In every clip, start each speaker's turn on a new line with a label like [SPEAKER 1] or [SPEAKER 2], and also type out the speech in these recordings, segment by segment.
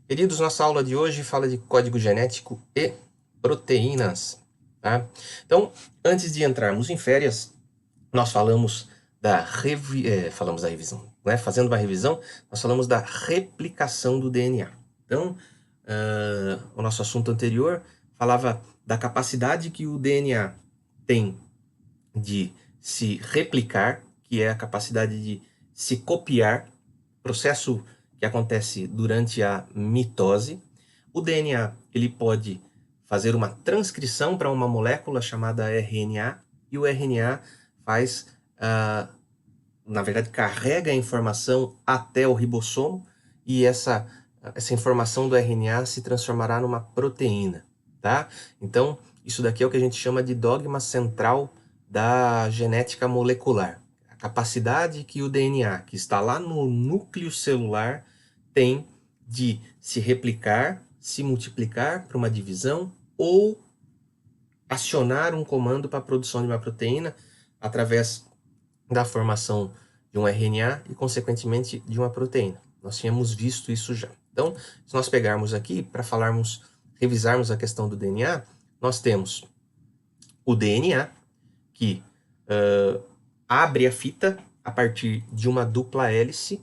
[SPEAKER 1] Queridos, nossa aula de hoje fala de código genético e proteínas, tá? Então, antes de entrarmos em férias, nós falamos da revisão, né? Fazendo uma revisão, nós falamos da replicação do DNA. Então, o nosso assunto anterior falava da capacidade que o DNA tem de se replicar, que é a capacidade de se copiar, processo que acontece durante a mitose. O DNA ele pode fazer uma transcrição para uma molécula chamada RNA, e o RNA faz, na verdade, carrega a informação até o ribossomo, e essa informação do RNA se transformará numa proteína, tá? Então, isso daqui é o que a gente chama de dogma central da genética molecular. A capacidade que o DNA, que está lá no núcleo celular, tem de se replicar, se multiplicar para uma divisão ou acionar um comando para a produção de uma proteína através da formação de um RNA e, consequentemente, de uma proteína. Nós tínhamos visto isso já. Então, se nós pegarmos aqui para revisarmos a questão do DNA, nós temos o DNA, que abre a fita a partir de uma dupla hélice,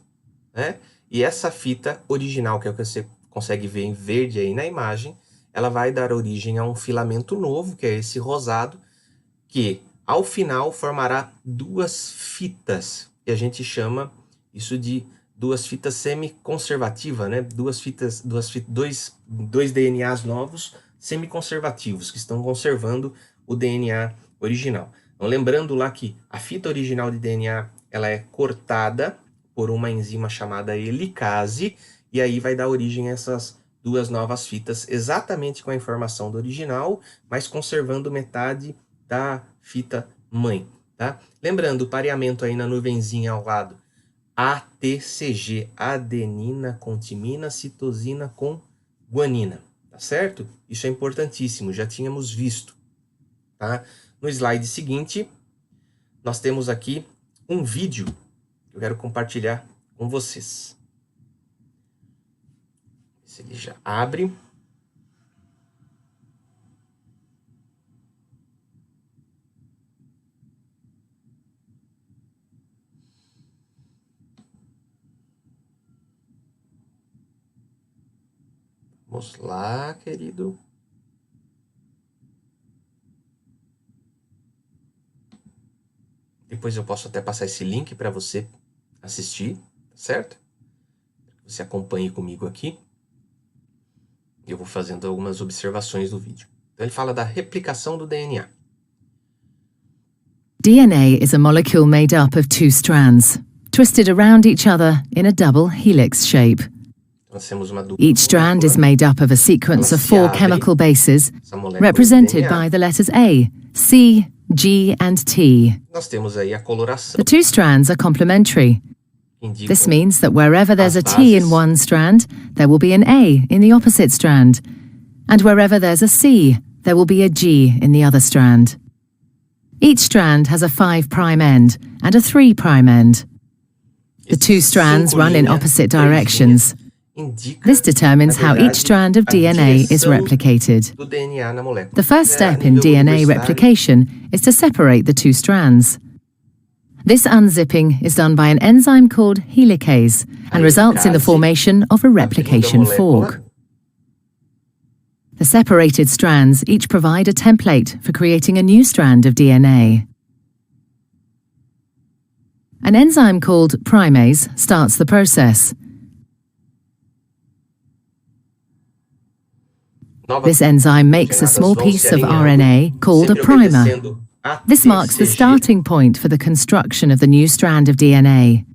[SPEAKER 1] né? E essa fita original, que é o que você consegue ver em verde aí na imagem, ela vai dar origem a um filamento novo, que é esse rosado, que ao final formará duas fitas, e a gente chama isso de duas fitas semi-conservativas, né? Dois DNAs novos semi-conservativos, que estão conservando o DNA original. Então, lembrando lá que a fita original de DNA ela é cortada por uma enzima chamada helicase, e aí vai dar origem a essas duas novas fitas, exatamente com a informação do original, mas conservando metade da fita mãe, tá? Lembrando, o pareamento aí na nuvenzinha ao lado, ATCG, adenina com timina, citosina com guanina, tá certo? Isso é importantíssimo, já tínhamos visto, tá? No slide seguinte, nós temos aqui um vídeo que eu quero compartilhar com vocês. Se ele já abre. Vamos lá, querido. Depois eu posso até passar esse link para você assistir, tá certo? Você acompanhe comigo aqui. Eu vou fazendo algumas observações do vídeo. Então ele fala da replicação do DNA.
[SPEAKER 2] DNA is a molecule made up of two strands, twisted around each other in a double helix shape.
[SPEAKER 1] Nós temos uma dupla
[SPEAKER 2] Each strand is made up of a sequence of 4 chemical bases, represented by the letters A, C, G, and T.
[SPEAKER 1] Nós temos aí a coloração.
[SPEAKER 2] The two strands are complementary. This means that wherever there's a T in one strand, there will be an A in the opposite strand. And wherever there's a C, there will be a G in the other strand. Each strand has a 5' end and a 3' end. The two strands run in opposite directions. This determines how each strand of DNA is replicated. The first step in DNA replication is to separate the two strands. This unzipping is done by an enzyme called helicase and results in the formation of a replication fork. The separated strands each provide a template for creating a new strand of DNA. An enzyme called primase starts the process. This enzyme makes a small piece of RNA called a primer. This marks the starting point for the construction of the new strand of DNA.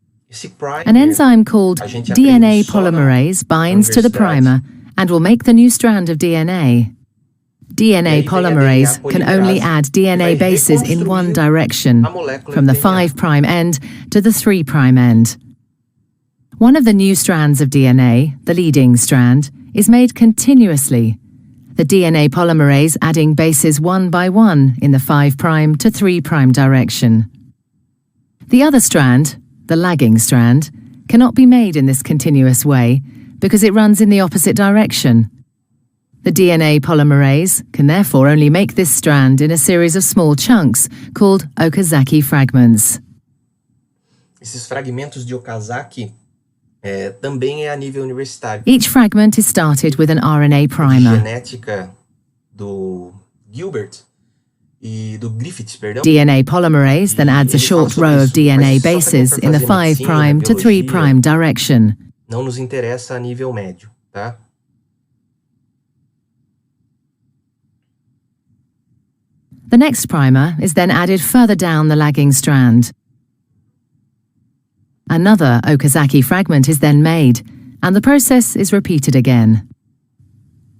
[SPEAKER 2] An enzyme called DNA polymerase binds to the primer and will make the new strand of DNA. DNA polymerase can only add DNA bases in one direction, from the 5' end to the 3' end. One of the new strands of DNA, the leading strand, is made continuously, the DNA polymerase adding bases one by one in the 5' to 3' direction. The other strand, the lagging strand, cannot be made in this continuous way because it runs in the opposite direction. The DNA polymerase can therefore only make this strand in a series of small chunks called Okazaki fragments.
[SPEAKER 1] Esses fragmentos de Okazaki também é a nível universitário.
[SPEAKER 2] Each fragment is started with an RNA primer.
[SPEAKER 1] Genética do Gilbert e do Griffiths, perdão.
[SPEAKER 2] DNA polymerase then adds a short row of DNA bases in the 5' to 3' direction.
[SPEAKER 1] Não nos interessa a nível médio, tá?
[SPEAKER 2] The next primer is then added further down the lagging strand. Another Okazaki fragment is then made, and the process is repeated again.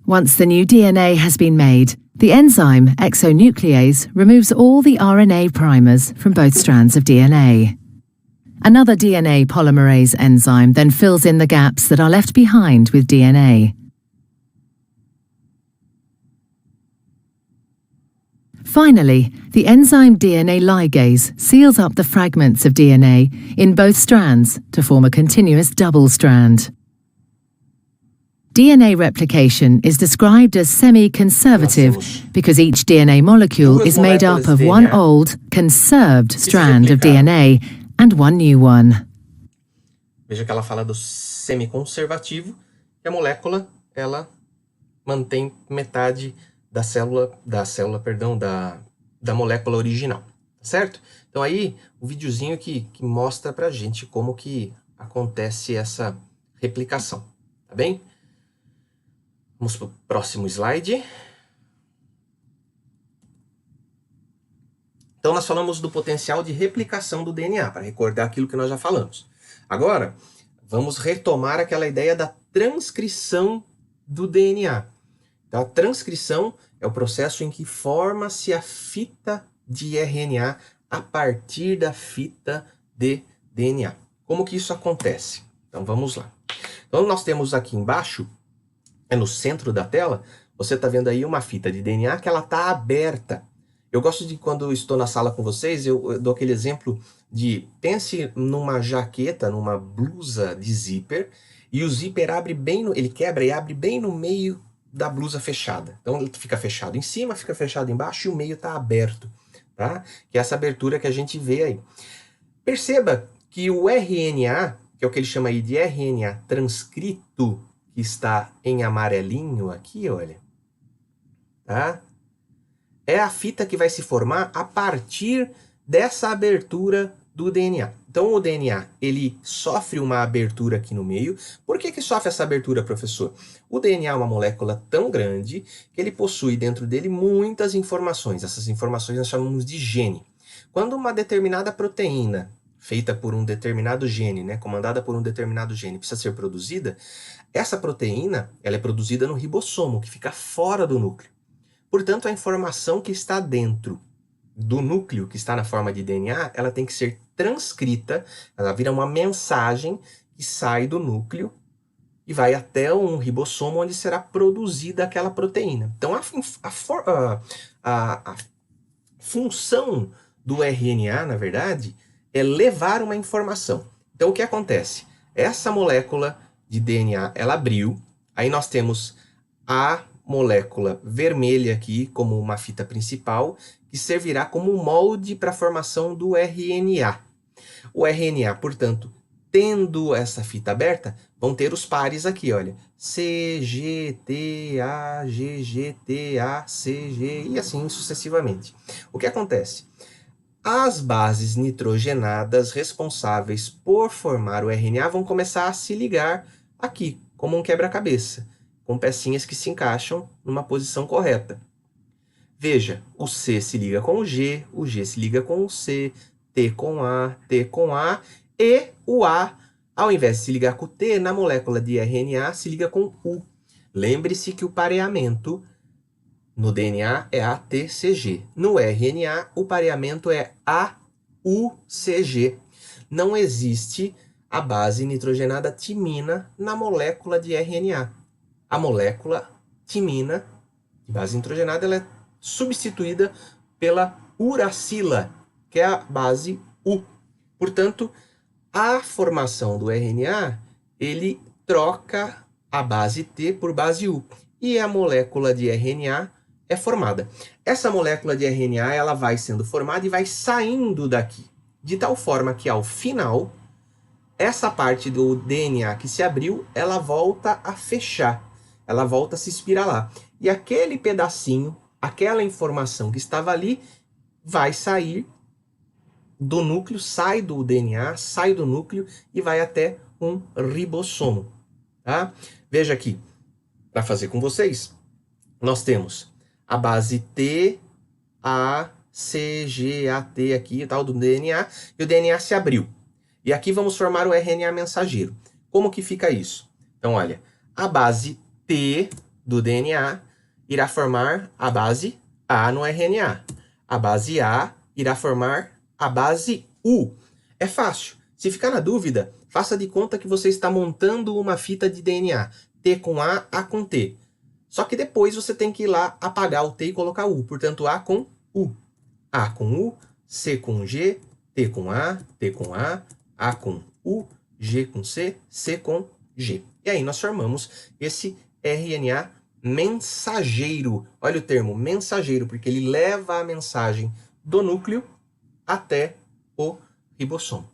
[SPEAKER 2] Once the new DNA has been made, the enzyme exonuclease removes all the RNA primers from both strands of DNA. Another DNA polymerase enzyme then fills in the gaps that are left behind with DNA. Finally, the enzyme DNA ligase seals up the fragments of DNA in both strands to form a continuous double strand. DNA replication is described as semi-conservative because each DNA molecule is made up of one old, conserved strand of DNA and one new one.
[SPEAKER 1] Veja que ela fala do semi-conservativo, que a molécula ela mantém metade da molécula original, certo? Então aí, o videozinho que mostra pra gente como que acontece essa replicação, tá bem? Vamos pro próximo slide. Então nós falamos do potencial de replicação do DNA, para recordar aquilo que nós já falamos. Agora, vamos retomar aquela ideia da transcrição do DNA. Então, a transcrição é o processo em que forma-se a fita de RNA a partir da fita de DNA. Como que isso acontece? Então, vamos lá. Então, nós temos aqui embaixo, no centro da tela, você está vendo aí uma fita de DNA que ela está aberta. Eu gosto de, quando eu estou na sala com vocês, eu dou aquele exemplo de, pense numa jaqueta, numa blusa de zíper, e o zíper abre bem, ele quebra e abre bem no meio da blusa fechada. Então ele fica fechado em cima, fica fechado embaixo e o meio está aberto, tá? Que é essa abertura que a gente vê aí. Perceba que o RNA, que é o que ele chama aí de RNA transcrito, que está em amarelinho aqui, olha, tá? É a fita que vai se formar a partir dessa abertura do DNA. Então o DNA, ele sofre uma abertura aqui no meio. Por que sofre essa abertura, professor? O DNA é uma molécula tão grande que ele possui dentro dele muitas informações. Essas informações nós chamamos de gene. Quando uma determinada proteína, feita por um determinado gene, né, comandada por um determinado gene, precisa ser produzida, essa proteína ela é produzida no ribossomo, que fica fora do núcleo. Portanto, a informação que está dentro do núcleo, que está na forma de DNA, ela tem que ser transcrita, ela vira uma mensagem que sai do núcleo e vai até um ribossomo onde será produzida aquela proteína. Então, a função do RNA, na verdade, é levar uma informação. Então, o que acontece? Essa molécula de DNA, ela abriu, aí nós temos a molécula vermelha aqui como uma fita principal, que servirá como molde para a formação do RNA. O RNA, portanto, tendo essa fita aberta, vão ter os pares aqui, olha, C, G, T, A, G, G, T, A, C, G e assim sucessivamente. O que acontece? As bases nitrogenadas responsáveis por formar o RNA vão começar a se ligar aqui, como um quebra-cabeça, com pecinhas que se encaixam numa posição correta. Veja, o C se liga com o G se liga com o C, T com A e o A, ao invés de se ligar com o T, na molécula de RNA se liga com U. Lembre-se que o pareamento no DNA é ATCG. No RNA, o pareamento é AUCG. Não existe a base nitrogenada timina na molécula de RNA. A molécula timina, de base nitrogenada, ela é substituída pela uracila, que é a base U. Portanto, a formação do RNA, ele troca a base T por base U. E a molécula de RNA é formada. Essa molécula de RNA ela vai sendo formada e vai saindo daqui. De tal forma que ao final, essa parte do DNA que se abriu, ela volta a fechar. Ela volta a se espiralar. E aquele pedacinho, aquela informação que estava ali, vai sair do núcleo, sai do DNA, sai do núcleo e vai até um ribossomo. Tá? Veja aqui, para fazer com vocês, nós temos a base T, A, C, G, A, T aqui, tal, do DNA, e o DNA se abriu. E aqui vamos formar o RNA mensageiro. Como que fica isso? Então, olha, a base T do DNA irá formar a base A no RNA. A base A irá formar a base U. É fácil. Se ficar na dúvida, faça de conta que você está montando uma fita de DNA. T com A com T. Só que depois você tem que ir lá apagar o T e colocar U. Portanto, A com U. A com U, C com G, T com A com U, G com C com G. E aí nós formamos esse RNA mensageiro. Olha o termo mensageiro, porque ele leva a mensagem do núcleo até o ribossomo.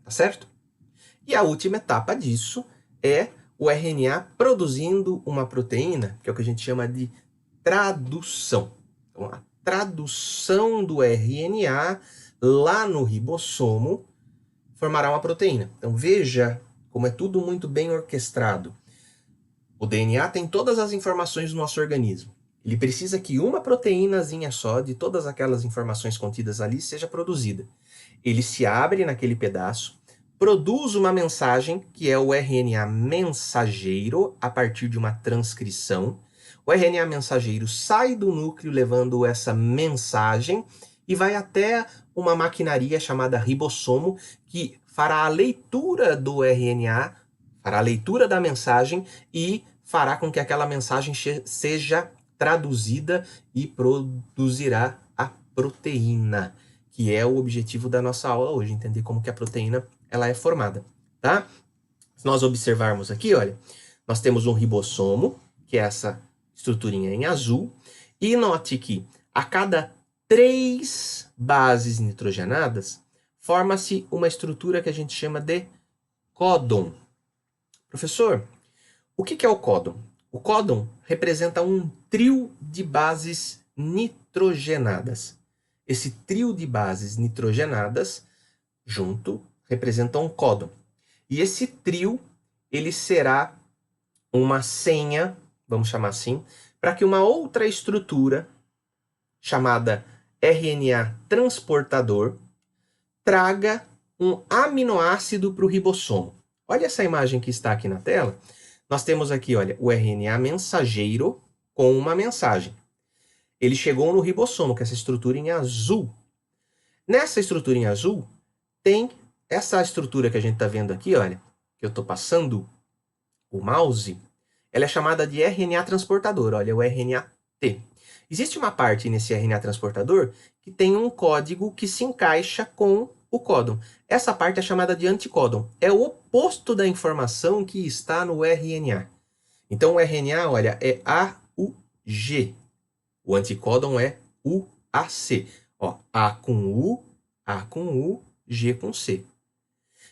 [SPEAKER 1] Tá certo? E a última etapa disso é o RNA produzindo uma proteína, que é o que a gente chama de tradução. Então, a tradução do RNA lá no ribossomo formará uma proteína. Então, veja como é tudo muito bem orquestrado. O DNA tem todas as informações do nosso organismo. Ele precisa que uma proteínazinha só, de todas aquelas informações contidas ali, seja produzida. Ele se abre naquele pedaço, produz uma mensagem, que é o RNA mensageiro, a partir de uma transcrição. O RNA mensageiro sai do núcleo levando essa mensagem e vai até uma maquinaria chamada ribossomo, que fará a leitura do RNA, fará a leitura da mensagem e fará com que aquela mensagem seja traduzida e produzirá a proteína, que é o objetivo da nossa aula hoje, entender como que a proteína ela é formada, tá? Se nós observarmos aqui, olha, nós temos um ribossomo, que é essa estruturinha em azul, e note que a cada 3 bases nitrogenadas, forma-se uma estrutura que a gente chama de códon. Professor, o que é o códon? O códon representa um trio de bases nitrogenadas. Esse trio de bases nitrogenadas, junto, representa um códon. E esse trio, ele será uma senha, vamos chamar assim, para que uma outra estrutura, chamada RNA transportador, traga um aminoácido para o ribossomo. Olha essa imagem que está aqui na tela. Nós temos aqui, olha, o RNA mensageiro com uma mensagem. Ele chegou no ribossomo, que é essa estrutura em azul. Nessa estrutura em azul, tem essa estrutura que a gente está vendo aqui, olha, que eu estou passando o mouse, ela é chamada de RNA transportador, olha, o RNA-T. Existe uma parte nesse RNA transportador que tem um código que se encaixa com o códon. Essa parte é chamada de anticódon. É o oposto da informação que está no RNA. Então, o RNA, olha, é AUG. O anticódon é UAC. Ó, A com U, G com C.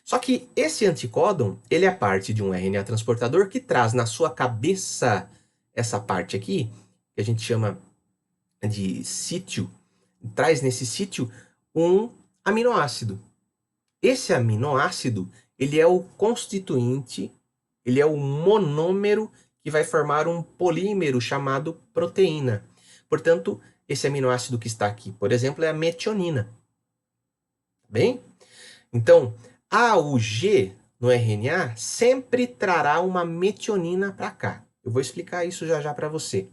[SPEAKER 1] Só que esse anticódon, ele é parte de um RNA transportador que traz na sua cabeça essa parte aqui, que a gente chama de sítio, traz nesse sítio um aminoácido. Esse aminoácido, ele é o constituinte, ele é o monômero que vai formar um polímero chamado proteína. Portanto, esse aminoácido que está aqui, por exemplo, é a metionina. Bem? Então, AUG no RNA sempre trará uma metionina para cá. Eu vou explicar isso já já para você.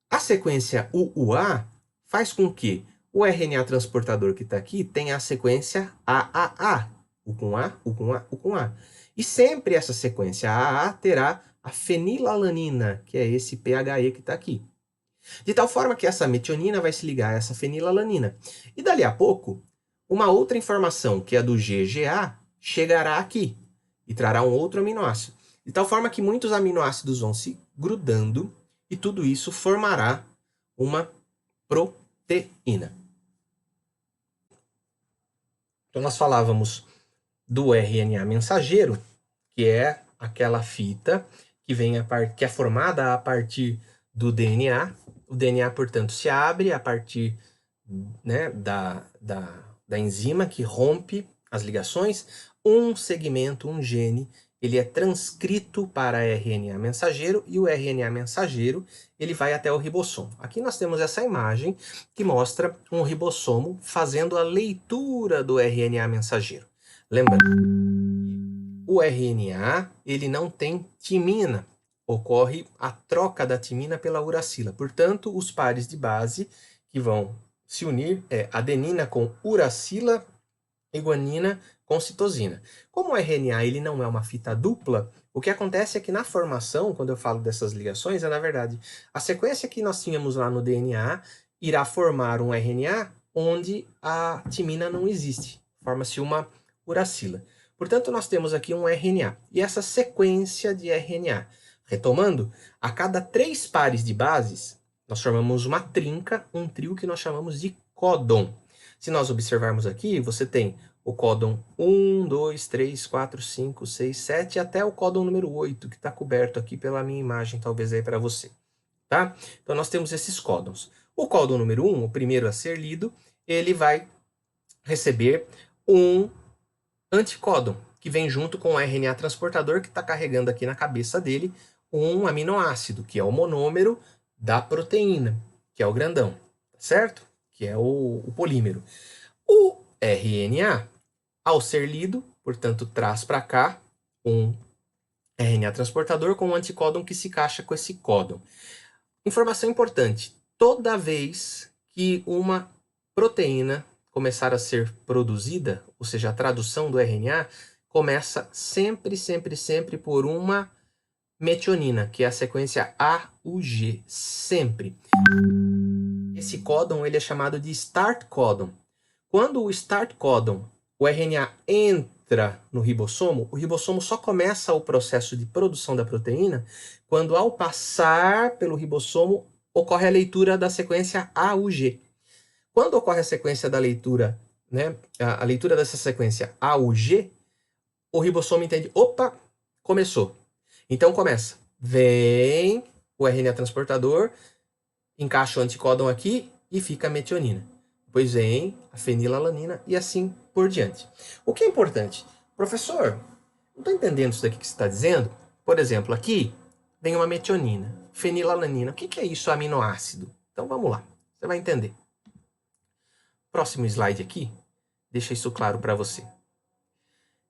[SPEAKER 1] A sequência UUA faz com que o RNA transportador que está aqui tenha a sequência AAA. U com A, U com A, U com A. E sempre essa sequência AAA terá a fenilalanina, que é esse PHE que está aqui. De tal forma que essa metionina vai se ligar a essa fenilalanina. E dali a pouco, uma outra informação, que é a do GGA, chegará aqui e trará um outro aminoácido. De tal forma que muitos aminoácidos vão se grudando e tudo isso formará uma proteína. Então, nós falávamos do RNA mensageiro, que é aquela fita que que é formada a partir do DNA. O DNA, portanto, se abre a partir, né, da enzima que rompe as ligações. Um segmento, um gene, ele é transcrito para RNA mensageiro e o RNA mensageiro ele vai até o ribossomo. Aqui nós temos essa imagem que mostra um ribossomo fazendo a leitura do RNA mensageiro. Lembrando, o RNA ele não tem timina, ocorre a troca da timina pela uracila. Portanto, os pares de base que vão se unir é adenina com uracila e guanina com citosina. Como o RNA ele não é uma fita dupla, o que acontece é que na formação, quando eu falo dessas ligações, na verdade, a sequência que nós tínhamos lá no DNA irá formar um RNA onde a timina não existe. Forma-se uma uracila. Portanto, nós temos aqui um RNA. E essa sequência de RNA, retomando, a cada 3 pares de bases, nós formamos uma trinca, um trio que nós chamamos de códon. Se nós observarmos aqui, você tem o códon 1, 2, 3, 4, 5, 6, 7, até o códon número 8, que está coberto aqui pela minha imagem, talvez aí para você. Tá? Então, nós temos esses códons. O códon número 1, o primeiro a ser lido, ele vai receber um anticódon, que vem junto com o RNA transportador, que está carregando aqui na cabeça dele um aminoácido, que é o monômero da proteína, que é o grandão, certo? Que é o polímero. O RNA, ao ser lido, portanto, traz para cá um RNA transportador com um anticódon que se encaixa com esse códon. Informação importante: toda vez que uma proteína começar a ser produzida, ou seja, a tradução do RNA, começa sempre por uma metionina, que é a sequência AUG, sempre. Esse códon ele é chamado de start códon. Quando o start códon, o RNA entra no ribossomo, o ribossomo só começa o processo de produção da proteína quando, ao passar pelo ribossomo, ocorre a leitura da sequência AUG. Quando ocorre a sequência da leitura, né, a leitura dessa sequência AUG, o ribossomo entende, opa, começou. Então começa, vem o RNA transportador, encaixa o anticódon aqui e fica a metionina. Depois vem a fenilalanina e assim por diante. O que é importante? Professor, não estou entendendo isso daqui que você está dizendo. Por exemplo, aqui vem uma metionina, fenilalanina. O que é isso, aminoácido? Então vamos lá, você vai entender. Próximo slide aqui, deixa isso claro para você.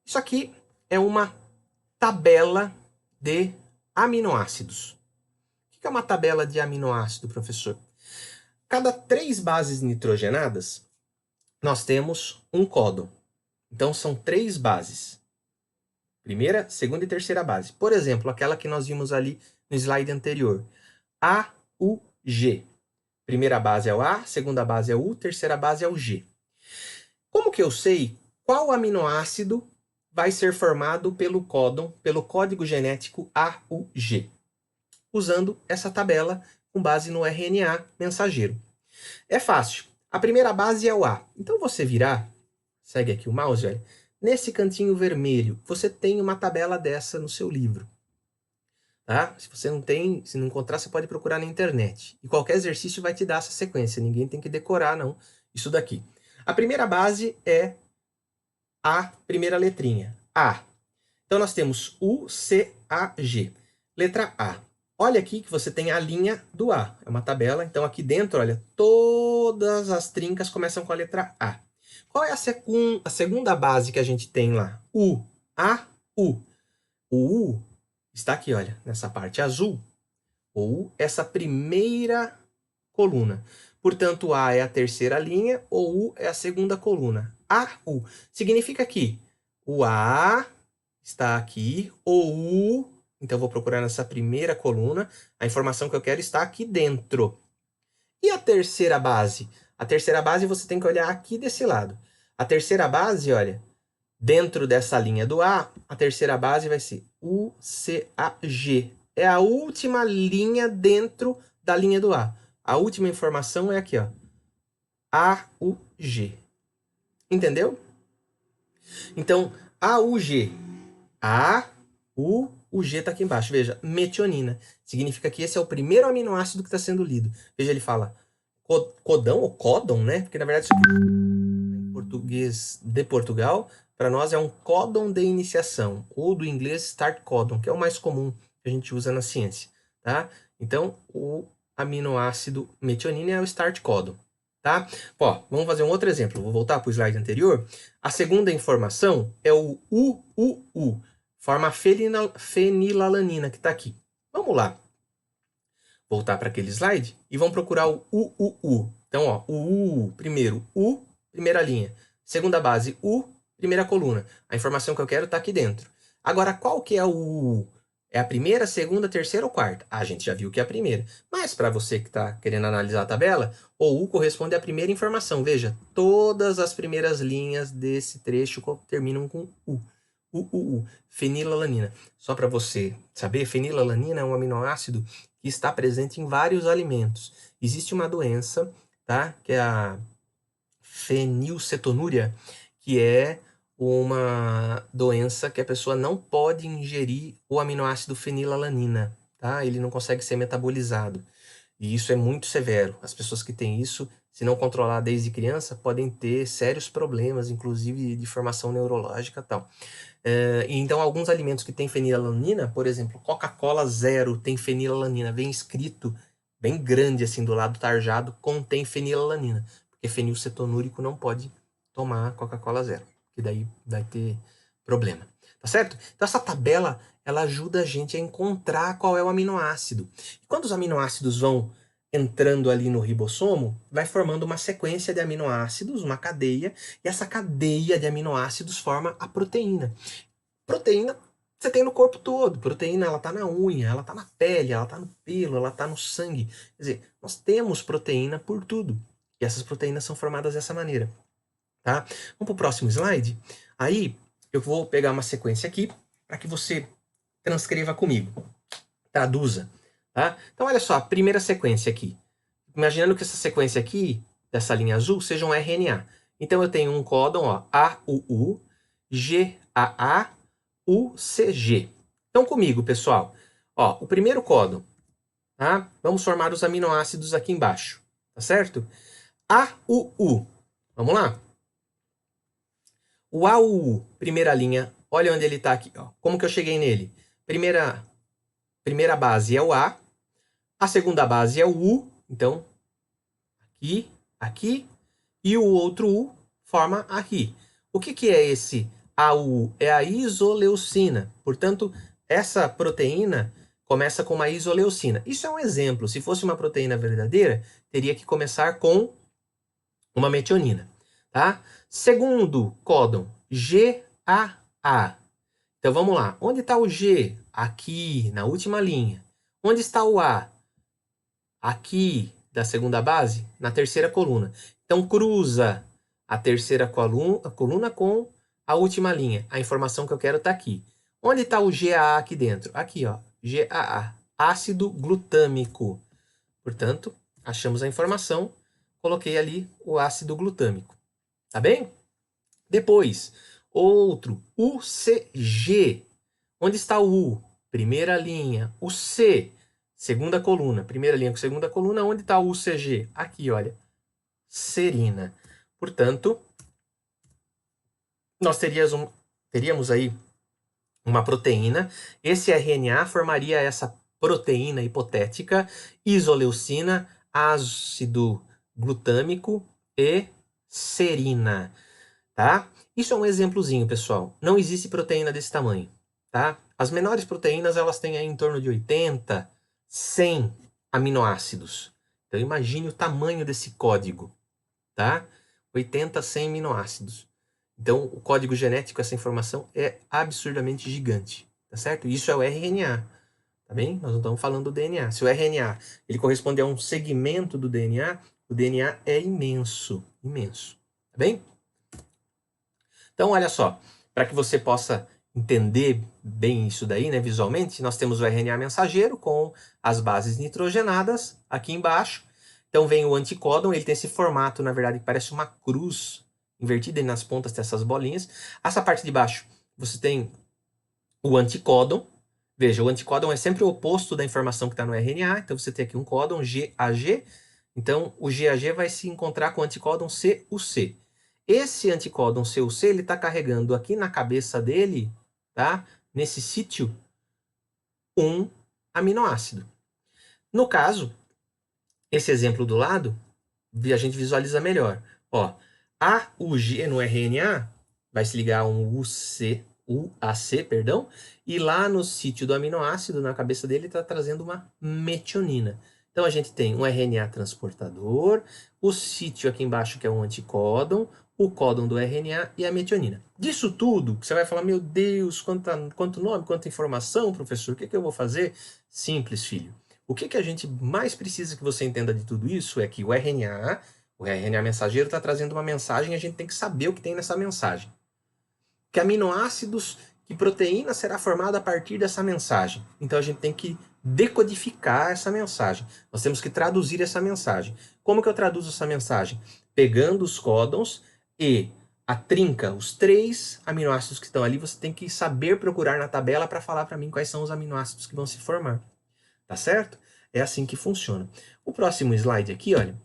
[SPEAKER 1] Isso aqui é uma tabela de aminoácidos. O que é uma tabela de aminoácido, professor? Cada 3 bases nitrogenadas, nós temos um códon. Então, são 3 bases. Primeira, segunda e terceira base. Por exemplo, aquela que nós vimos ali no slide anterior. AUG. Primeira base é o A, segunda base é o U, terceira base é o G. Como que eu sei qual aminoácido vai ser formado pelo códon, pelo código genético AUG? Usando essa tabela com base no RNA mensageiro. É fácil. A primeira base é o A. Então você virá, segue aqui o mouse, olha, nesse cantinho vermelho, você tem uma tabela dessa no seu livro. Tá? Se você não tem, se não encontrar, você pode procurar na internet. E qualquer exercício vai te dar essa sequência. Ninguém tem que decorar, não, isso daqui. A primeira base é a primeira letrinha, A. Então nós temos U, C, A, G. Letra A. Olha aqui que você tem a linha do A. É uma tabela. Então aqui dentro, olha, todas as trincas começam com a letra A. Qual é a segunda base que a gente tem lá? U. A, U. O U está aqui, olha, nessa parte azul. O U, essa primeira coluna. Portanto, o A é a terceira linha, o U é a segunda coluna. A, U. Significa que o A está aqui, o U, então vou procurar nessa primeira coluna, a informação que eu quero está aqui dentro. E a terceira base? A terceira base você tem que olhar aqui desse lado. A terceira base, olha, Dentro dessa linha do A, a terceira base vai ser UCAG. É a última linha dentro da linha do A. A última informação é aqui, ó. AUG. Entendeu? Então, AUG. AUG está aqui embaixo. Veja, metionina. Significa que esse é o primeiro aminoácido que está sendo lido. Veja, ele fala codão ou códon, né? Porque, na verdade, isso aqui em português de Portugal, para nós é um códon de iniciação. Ou do inglês start codon, que é o mais comum que a gente usa na ciência. Tá? Então, o aminoácido metionina é o start codon. Tá? Ó, vamos fazer um outro exemplo. Vou voltar para o slide anterior. A segunda informação é o UUU. Forma fenilalanina, que está aqui. Vamos lá. Voltar para aquele slide e vamos procurar o UUU. Então, ó, o primeiro, U, primeira linha. Segunda base, U, primeira coluna. A informação que eu quero está aqui dentro. Agora, qual que é o UU? É a primeira, segunda, terceira ou quarta? A gente já viu que é a primeira. Mas para você que está querendo analisar a tabela, o U corresponde à primeira informação. Veja, todas as primeiras linhas desse trecho terminam com U. UUU, fenilalanina. Só para você saber, fenilalanina é um aminoácido que está presente em vários alimentos. Existe uma doença, tá? Que é a fenilcetonúria, que é uma doença que a pessoa não pode ingerir o aminoácido fenilalanina, tá? Ele não consegue ser metabolizado. E isso é muito severo. As pessoas que têm isso, se não controlar desde criança, podem ter sérios problemas, inclusive de formação neurológica e tal. Então, alguns alimentos que têm fenilalanina, por exemplo, Coca-Cola zero tem fenilalanina, vem escrito bem grande assim do lado tarjado, contém fenilalanina, porque fenilcetonúrico não pode tomar Coca-Cola zero, que daí vai ter problema, tá certo? Então, essa tabela, ela ajuda a gente a encontrar qual é o aminoácido. E quando os aminoácidos vão entrando ali no ribossomo, vai formando uma sequência de aminoácidos, uma cadeia, e essa cadeia de aminoácidos forma a proteína. Proteína você tem no corpo todo. Proteína, ela tá na unha, ela tá na pele, ela tá no pelo, ela tá no sangue. Quer dizer, nós temos proteína por tudo. E essas proteínas são formadas dessa maneira, tá? Vamos pro próximo slide? Aí, eu vou pegar uma sequência aqui para que você transcreva comigo. Traduza. Tá? Então, olha só, a primeira sequência aqui. Imaginando que essa sequência aqui, dessa linha azul, seja um RNA. Então, eu tenho um códon, ó, AUU, GAA, UCG. Então, comigo, pessoal. Ó, o primeiro códon. Tá? Vamos formar os aminoácidos aqui embaixo. Tá certo? AUU. Vamos lá? O AUU, primeira linha. Olha onde ele está aqui. Ó. Como que eu cheguei nele? Primeira base é o A. A segunda base é o U, então, aqui, aqui, e o outro U forma aqui. O que é esse AU? É a isoleucina. Portanto, essa proteína começa com uma isoleucina. Isso é um exemplo. Se fosse uma proteína verdadeira, teria que começar com uma metionina. Tá? Segundo códon, GAA. Então, vamos lá. Onde está o G? Aqui, na última linha. Onde está o A? Aqui da segunda base, na terceira coluna. Então, cruza a terceira coluna com a última linha. A informação que eu quero está aqui. Onde está o GAA aqui dentro? Aqui, ó, GAA, ácido glutâmico. Portanto, achamos a informação, coloquei ali o ácido glutâmico. Tá bem? Depois, outro, UCG. Onde está o U? Primeira linha. O C, segunda coluna, primeira linha com segunda coluna, onde está o UCG? Aqui, olha, serina. Portanto, nós teríamos aí uma proteína. Esse RNA formaria essa proteína hipotética, isoleucina, ácido glutâmico e serina, tá? Isso é um exemplozinho, pessoal. Não existe proteína desse tamanho, tá? As menores proteínas, elas têm aí em torno de 80, 100 aminoácidos. Então, imagine o tamanho desse código, tá? 80, 100 aminoácidos. Então, o código genético, essa informação, é absurdamente gigante, tá certo? Isso é o RNA, tá bem? Nós não estamos falando do DNA. Se o RNA, ele corresponde a um segmento do DNA, o DNA é imenso, imenso, tá bem? Então, olha só, para que você possa entender bem isso daí, né, visualmente, nós temos o RNA mensageiro com as bases nitrogenadas aqui embaixo. Então vem o anticódon, ele tem esse formato, na verdade, que parece uma cruz invertida, e nas pontas tem essas bolinhas. Essa parte de baixo, você tem o anticódon. Veja, o anticódon é sempre o oposto da informação que está no RNA, então você tem aqui um códon GAG, então o GAG vai se encontrar com o anticódon CUC. Esse anticódon CUC, ele está carregando aqui na cabeça dele, tá? Nesse sítio, um aminoácido. No caso, esse exemplo do lado, a gente visualiza melhor. Ó, AUG no RNA vai se ligar a um UAC, perdão, e lá no sítio do aminoácido, na cabeça dele, está trazendo uma metionina. Então a gente tem um RNA transportador, o sítio aqui embaixo que é um anticódon, o códon do RNA e a metionina. Disso tudo, você vai falar, meu Deus, quanto nome, quanta informação, professor, o que eu vou fazer? Simples, filho. O que a gente mais precisa que você entenda de tudo isso é que o RNA mensageiro está trazendo uma mensagem e a gente tem que saber o que tem nessa mensagem. Que aminoácidos, que proteína será formada a partir dessa mensagem. Então a gente tem que decodificar essa mensagem. Nós temos que traduzir essa mensagem. Como que eu traduzo essa mensagem? Pegando os códons e a trinca, os 3 aminoácidos que estão ali, você tem que saber procurar na tabela para falar para mim quais são os aminoácidos que vão se formar. Tá certo? É assim que funciona. O próximo slide aqui, olha,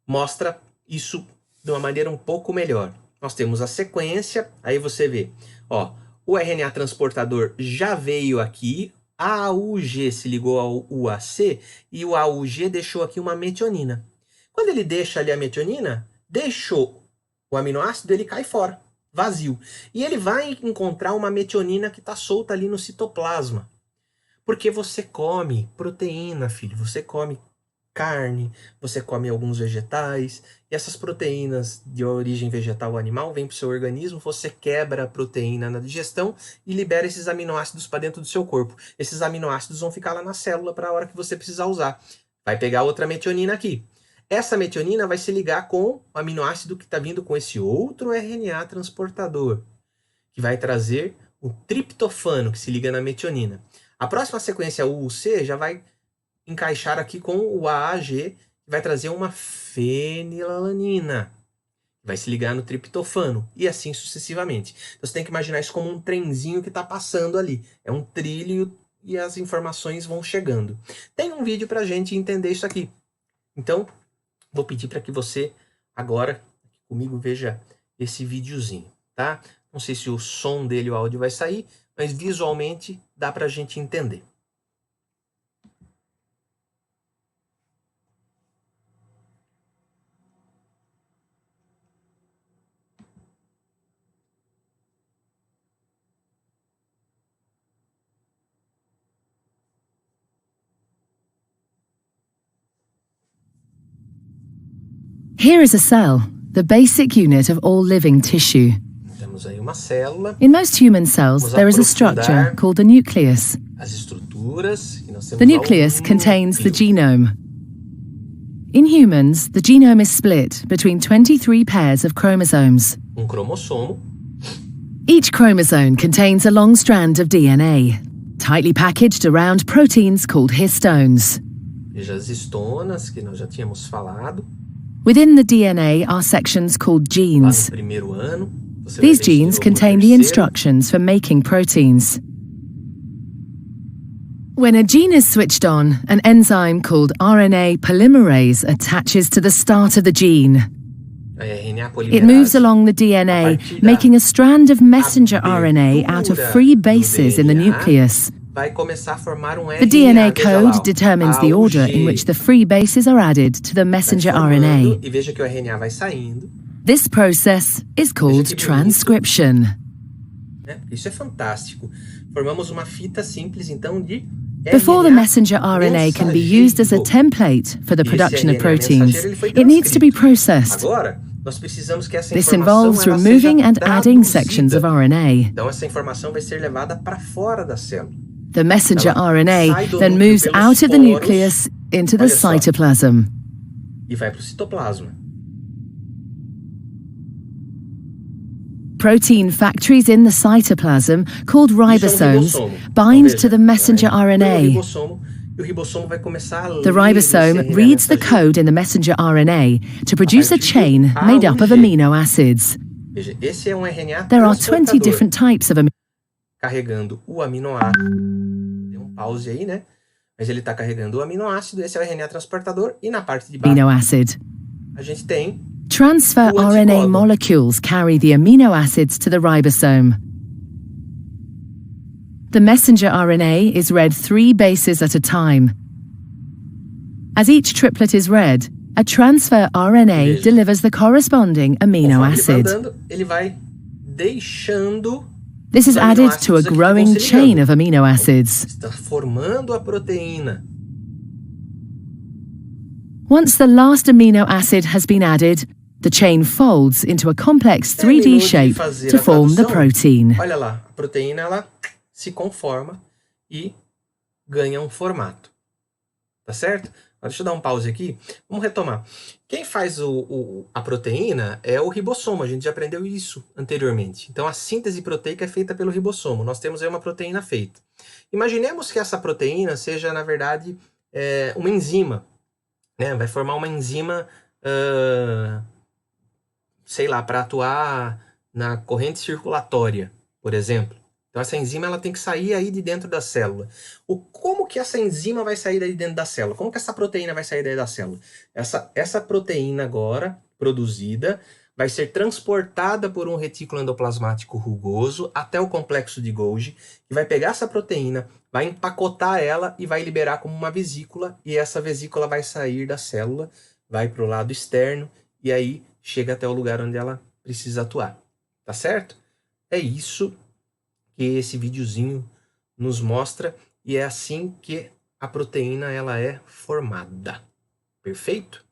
[SPEAKER 1] mostra isso de uma maneira um pouco melhor. Nós temos a sequência, aí você vê, ó, o RNA transportador já veio aqui, a AUG se ligou ao UAC e o AUG deixou aqui uma metionina. Quando ele deixa ali a metionina, deixou o aminoácido, ele cai fora, vazio. E ele vai encontrar uma metionina que está solta ali no citoplasma. Porque você come proteína, filho, você come carne, você come alguns vegetais, e essas proteínas de origem vegetal ou animal vêm para o seu organismo, você quebra a proteína na digestão e libera esses aminoácidos para dentro do seu corpo. Esses aminoácidos vão ficar lá na célula para a hora que você precisar usar. Vai pegar outra metionina aqui. Essa metionina vai se ligar com o aminoácido que está vindo com esse outro RNA transportador, que vai trazer o triptofano, que se liga na metionina. A próxima sequência UC já vai encaixar aqui com o AAG, que vai trazer uma fenilalanina, vai se ligar no triptofano, e assim sucessivamente. Então você tem que imaginar isso como um trenzinho que está passando ali. É um trilho e as informações vão chegando. Tem um vídeo para a gente entender isso aqui. Então, vou pedir para que você agora, comigo, veja esse videozinho, tá? Não sei se o som dele, o áudio vai sair, mas visualmente dá para a gente entender.
[SPEAKER 2] Here is a cell, the basic unit of all living tissue.
[SPEAKER 1] Temos aí uma célula.
[SPEAKER 2] In most human cells, there is a structure called the nucleus.
[SPEAKER 1] As estruturas, e nós temos
[SPEAKER 2] the nucleus contains the genome. In humans, the genome is split between 23 pairs of chromosomes.
[SPEAKER 1] Cromossomo.
[SPEAKER 2] Each chromosome contains a long strand of DNA, tightly packaged around proteins called histones.
[SPEAKER 1] Veja as histonas, que nós já tínhamos falado.
[SPEAKER 2] Within the DNA are sections called genes.
[SPEAKER 1] Lá no primeiro ano,
[SPEAKER 2] these genes contain the instructions for making proteins. When a gene is switched on, an enzyme called RNA polymerase attaches to the start of the gene. It moves along the DNA, making a strand of messenger RNA out of free bases in the nucleus. The DNA code determines the order in which the free bases are added to the messenger RNA. This process is called transcription.
[SPEAKER 1] Isso é fantástico. Formamos uma fita simples, então, de
[SPEAKER 2] Before the messenger RNA can be used as a template for the production of proteins, it needs to be processed. This involves removing and adding sections of RNA.
[SPEAKER 1] Então essa informação vai ser levada para fora da célula.
[SPEAKER 2] The messenger RNA then moves out of the nucleus into the cytoplasm.
[SPEAKER 1] E vai para o citoplasma.
[SPEAKER 2] protein factories in the cytoplasm, called ribosomes, bind to the messenger RNA. The ribosome reads the code in the messenger RNA to produce a chain made up of amino acids. There are 20 different types of
[SPEAKER 1] carregando o aminoácido. Tem pause aí, né? Mas ele está carregando o aminoácido, esse é o RNA transportador, e na parte de baixo
[SPEAKER 2] amino acid.
[SPEAKER 1] A gente tem
[SPEAKER 2] transfer RNA molecules carry the amino acids to the ribosome. The messenger RNA is read 3 bases at a time. As each triplet is read, a transfer RNA delivers the corresponding amino acid.
[SPEAKER 1] Ele vai deixando.
[SPEAKER 2] This is added to a growing chain of amino acids.
[SPEAKER 1] Está formando a proteína.
[SPEAKER 2] Once the last amino acid has been added, the chain folds into a complex 3D shape to form the protein.
[SPEAKER 1] Olha lá, a proteína ela se conforma e ganha um formato. Tá certo? Agora deixa eu dar um pause aqui. Vamos retomar. Quem faz a proteína é o ribossomo. A gente já aprendeu isso anteriormente. Então, a síntese proteica é feita pelo ribossomo. Nós temos aí uma proteína feita. Imaginemos que essa proteína seja, na verdade, uma enzima. Né? Vai formar uma enzima, sei lá, para atuar na corrente circulatória, por exemplo. Então, essa enzima ela tem que sair aí de dentro da célula. Como que essa enzima vai sair daí dentro da célula? Como que essa proteína vai sair daí da célula? Essa proteína agora, produzida, vai ser transportada por um retículo endoplasmático rugoso até o complexo de Golgi, que vai pegar essa proteína, vai empacotar ela e vai liberar como uma vesícula, e essa vesícula vai sair da célula, vai para o lado externo, e aí chega até o lugar onde ela precisa atuar. Tá certo? É isso que esse videozinho nos mostra, e é assim que a proteína ela é formada. Perfeito?